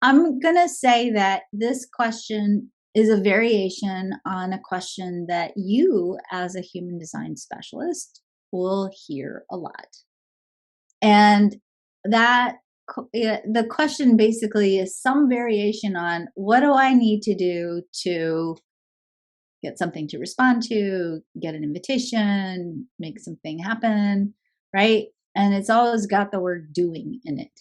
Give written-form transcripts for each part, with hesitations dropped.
I'm going to say that this question is a variation on a question that you, as a human design specialist, will hear a lot. And that the question basically is some variation on what do I need to do to get something to respond to, get an invitation, make something happen, right? And it's always got the word doing in it.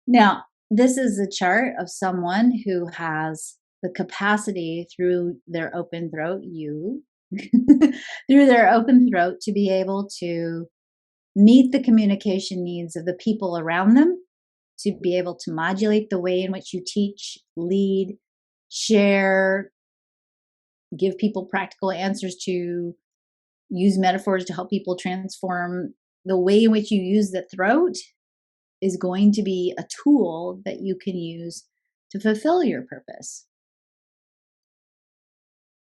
Now, this is a chart of someone who has the capacity through their open throat, through their open throat to be able to meet the communication needs of the people around them, to be able to modulate the way in which you teach, lead, share, give people practical answers, to use metaphors to help people transform. The way in which you use the throat is going to be a tool that you can use to fulfill your purpose.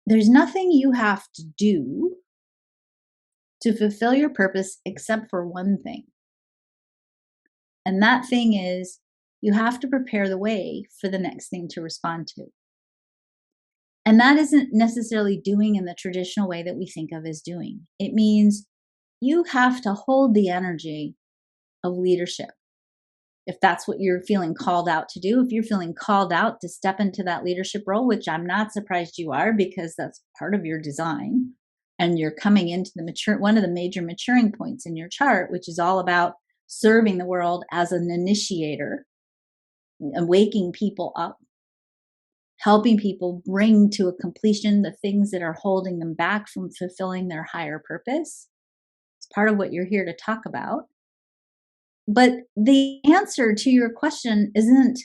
There's nothing you have to do to fulfill your purpose except for one thing. And that thing is you have to prepare the way for the next thing to respond to. And that isn't necessarily doing in the traditional way that we think of as doing. It means you have to hold the energy of leadership. If that's what you're feeling called out to do, if you're feeling called out to step into that leadership role, which I'm not surprised you are, because that's part of your design, and you're coming into one of the major maturing points in your chart, which is all about serving the world as an initiator and waking people up, helping people bring to a completion the things that are holding them back from fulfilling their higher purpose. It's part of what you're here to talk about. But the answer to your question isn't,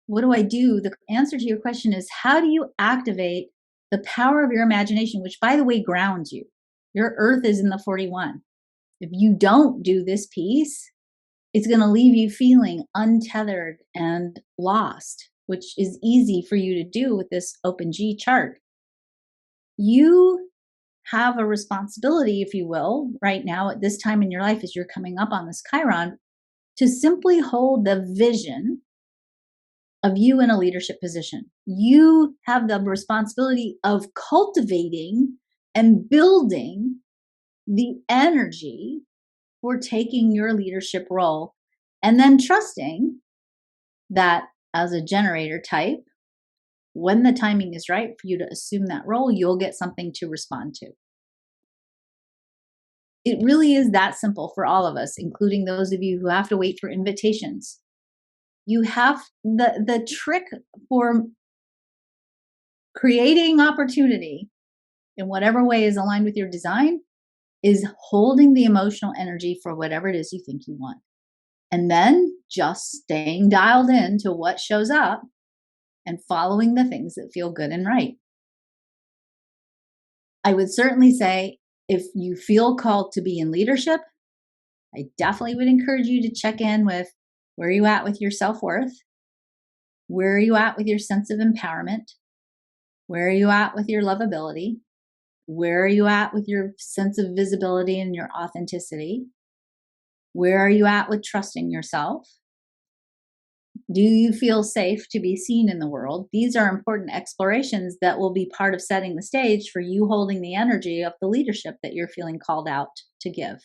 what do I do? The answer to your question is, how do you activate the power of your imagination, which, by the way, grounds you? Your earth is in the 41. If you don't do this piece, it's going to leave you feeling untethered and lost, which is easy for you to do with this open G chart. You have a responsibility, if you will, right now at this time in your life as you're coming up on this Chiron, to simply hold the vision of you in a leadership position. You have the responsibility of cultivating and building the energy for taking your leadership role, and then trusting that as a generator type, when the timing is right for you to assume that role, you'll get something to respond to. It really is that simple for all of us, including those of you who have to wait for invitations. You have the trick for creating opportunity in whatever way is aligned with your design is holding the emotional energy for whatever it is you think you want. And then just staying dialed in to what shows up and following the things that feel good and right. I would certainly say, if you feel called to be in leadership, I definitely would encourage you to check in with where are you at with your self-worth? Where are you at with your sense of empowerment? Where are you at with your lovability? Where are you at with your sense of visibility and your authenticity? Where are you at with trusting yourself? Do you feel safe to be seen in the world? These are important explorations that will be part of setting the stage for you holding the energy of the leadership that you're feeling called out to give.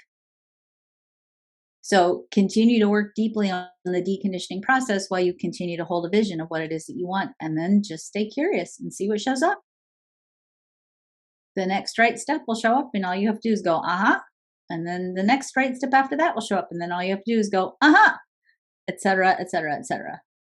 So continue to work deeply on the deconditioning process while you continue to hold a vision of what it is that you want, and then just stay curious and see what shows up. The next right step will show up, and all you have to do is go, uh-huh. And then the next right step after that will show up, and then all you have to do is go, uh-huh, et cetera, et cetera, et cetera.